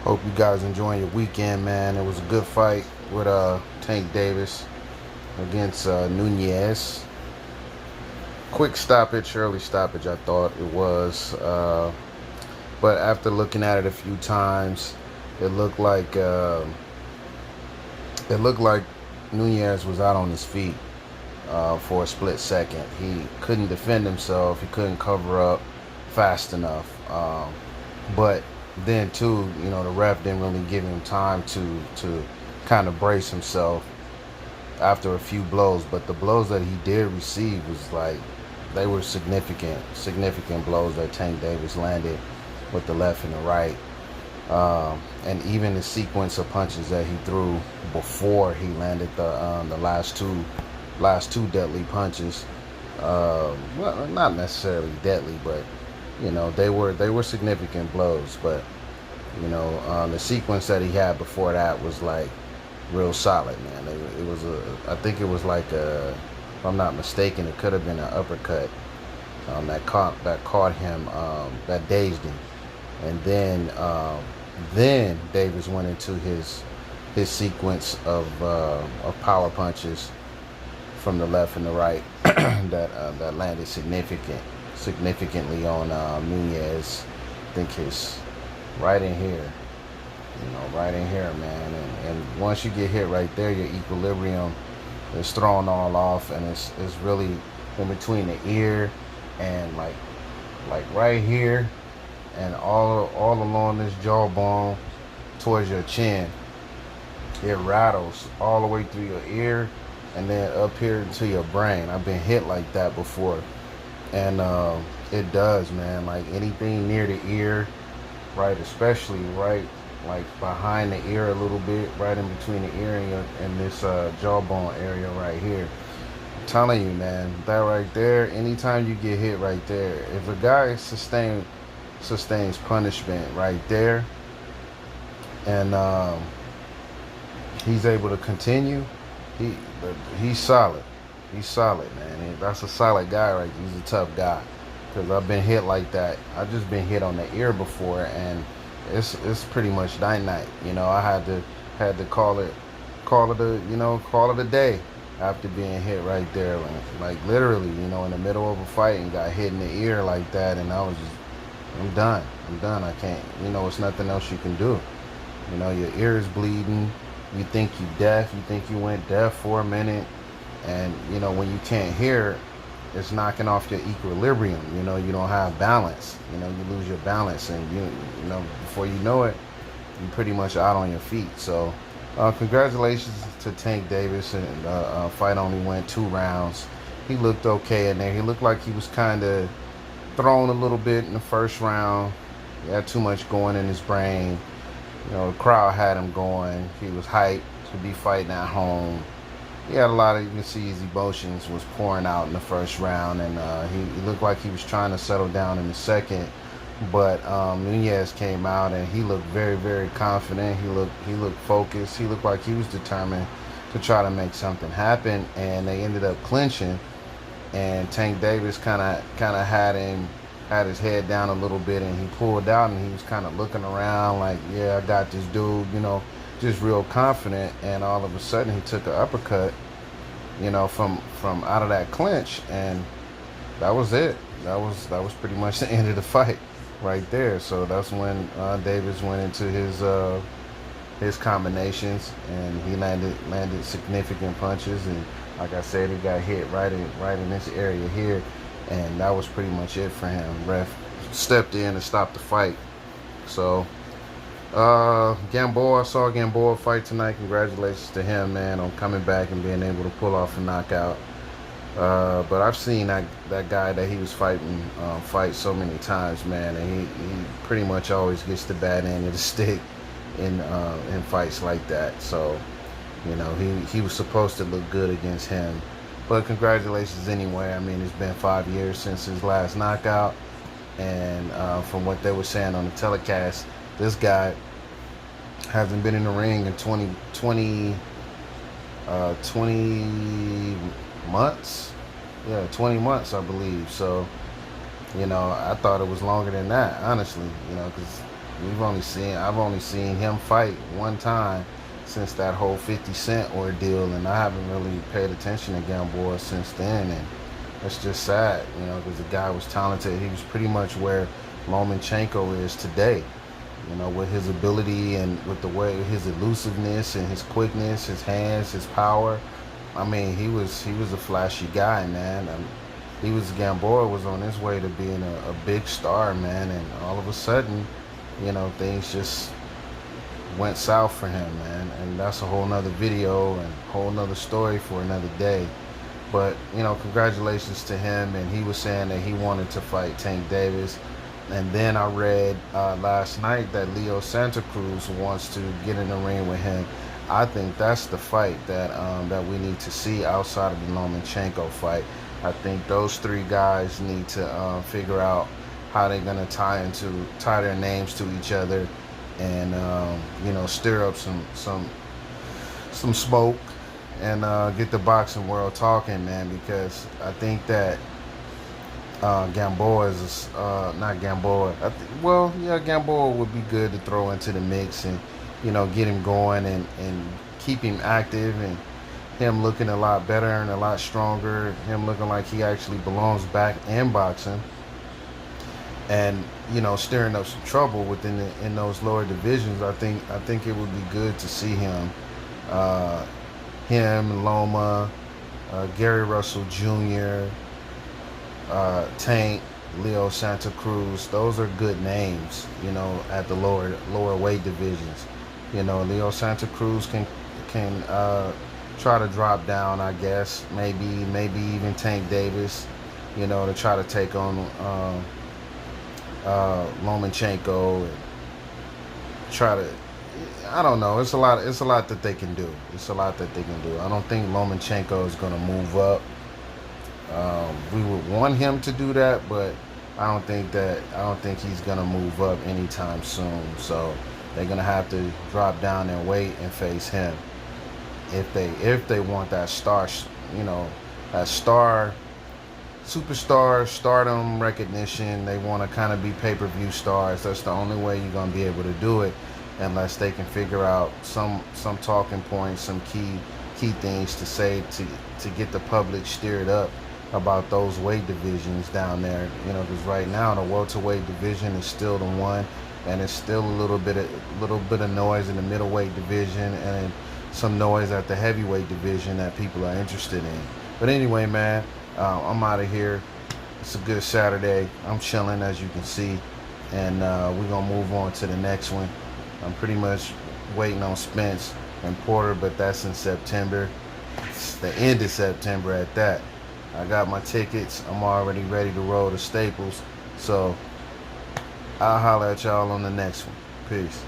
Hope you guys enjoying your weekend, man. It was a good fight with Tank Davis against Nunez. Quick stoppage, early stoppage. I thought it was, but after looking at it a few times, it looked like it looked like Nunez was out on his feet for a split second. He couldn't defend himself. He couldn't cover up fast enough. But then too, the ref didn't really give him time to kind of brace himself after a few blows. But the blows that he did receive was like they were significant blows that Tank Davis landed with the left and the right. And even the sequence of punches that he threw before he landed the last two deadly punches. Well, not necessarily deadly, but they were significant blows. But the sequence that he had before that was like real solid, man. I think it was like if I'm not mistaken, it could have been an uppercut that caught him, that dazed him, and then Davis went into his sequence of power punches from the left and the right that landed significantly on Nunez. I think his right in here, right in here, man. And once you get hit right there, your equilibrium is thrown all off, and it's really in between the ear and like right here and all along this jawbone towards your chin. It rattles all the way through your ear and then up here into your brain. I've been hit like that before, and it does, man. Like anything near the ear, right, especially right like behind the ear a little bit, right in between the ear and this jawbone area right here. I'm telling you, man, that right there, anytime you get hit right there, if a guy sustains punishment right there, and he's able to continue, he's solid. He's solid, man. That's a solid guy right there. He's a tough guy. Because I've been hit like that. I've just been hit on the ear before, and it's pretty much night. I had to call it a day after being hit right there, like literally, in the middle of a fight, and got hit in the ear like that, and I'm done. I can't. It's nothing else you can do. Your ear is bleeding. You think you deaf. You think you went deaf for a minute, and when you can't hear, it's knocking off your equilibrium. You don't have balance. You lose your balance, and before you know it, you're pretty much out on your feet. So congratulations to Tank Davis, and fight only went 2 rounds. He looked okay in there. He looked like he was kind of thrown a little bit in the first round. He had too much going in his brain. The crowd had him going. He was hyped to be fighting at home. He had a lot of, you can see his emotions was pouring out in the first round, and he looked like he was trying to settle down in the second. But Nunez came out, and he looked very, very confident. He looked focused. He looked like he was determined to try to make something happen, and they ended up clinching. And Tank Davis kind of had his head down a little bit, and he pulled out, and he was kind of looking around like, yeah, I got this dude, just real confident. And all of a sudden he took an uppercut, from out of that clinch, and that was it. That was pretty much the end of the fight right there. So that's when Davis went into his combinations, and he landed significant punches, and like I said, he got hit right in this area here, and that was pretty much it for him. Ref stepped in and stopped the fight. So Gamboa, I saw Gamboa fight tonight. Congratulations to him, man, on coming back and being able to pull off a knockout. But I've seen that guy that he was fighting fight so many times, man, and he pretty much always gets the bad end of the stick in fights like that. So he was supposed to look good against him. But congratulations anyway. I mean, it's been 5 years since his last knockout, and from what they were saying on the telecast, this guy hasn't been in the ring in 20 months. Yeah, 20 months, I believe. So, I thought it was longer than that, honestly, because I've only seen him fight one time since that whole 50 Cent ordeal, and I haven't really paid attention to Gamboa since then. And it's just sad, because the guy was talented. He was pretty much where Lomachenko is today, with his ability and with the way his elusiveness and his quickness, his hands, his power. I mean, he was a flashy guy, man. Gamboa was on his way to being a big star, man, and all of a sudden, things just went south for him, man. And that's a whole nother video and a whole nother story for another day. But, congratulations to him. And he was saying that he wanted to fight Tank Davis. And then I read last night that Leo Santa Cruz wants to get in the ring with him. I think that's the fight that we need to see outside of the Lomachenko fight. I think those three guys need to figure out how they're gonna tie their names to each other, and stir up some smoke, and get the boxing world talking, man. Because I think that Gamboa is not Gamboa. Gamboa would be good to throw into the mix, and get him going, and keep him active, and him looking a lot better and a lot stronger, him looking like he actually belongs back in boxing, and stirring up some trouble in those lower divisions. I think it would be good to see him, Loma, Gary Russell Jr., Tank, Leo Santa Cruz. Those are good names, at the lower weight divisions. Leo Santa Cruz can try to drop down, I guess. Maybe even Tank Davis, to try to take on Lomachenko, and try to. I don't know. It's a lot that they can do. I don't think Lomachenko is going to move up. We would want him to do that, but I don't think he's going to move up anytime soon. So they're going to have to drop down and wait and face him if they want that superstar stardom recognition. They want to kind of be pay-per-view stars. That's the only way you're going to be able to do it, unless they can figure out some talking points, some key things to say to get the public stirred up about those weight divisions down there. Because right now the welterweight division is still the one, and it's still a little bit of noise in the middleweight division, and some noise at the heavyweight division that people are interested in. But anyway, man, I'm out of here. It's a good Saturday. I'm chilling, as you can see, and we're gonna move on to the next one. I'm pretty much waiting on Spence and Porter, but that's in September. It's the end of September at that. I got my tickets. I'm already ready to roll to Staples. So I'll holler at y'all on the next one. Peace.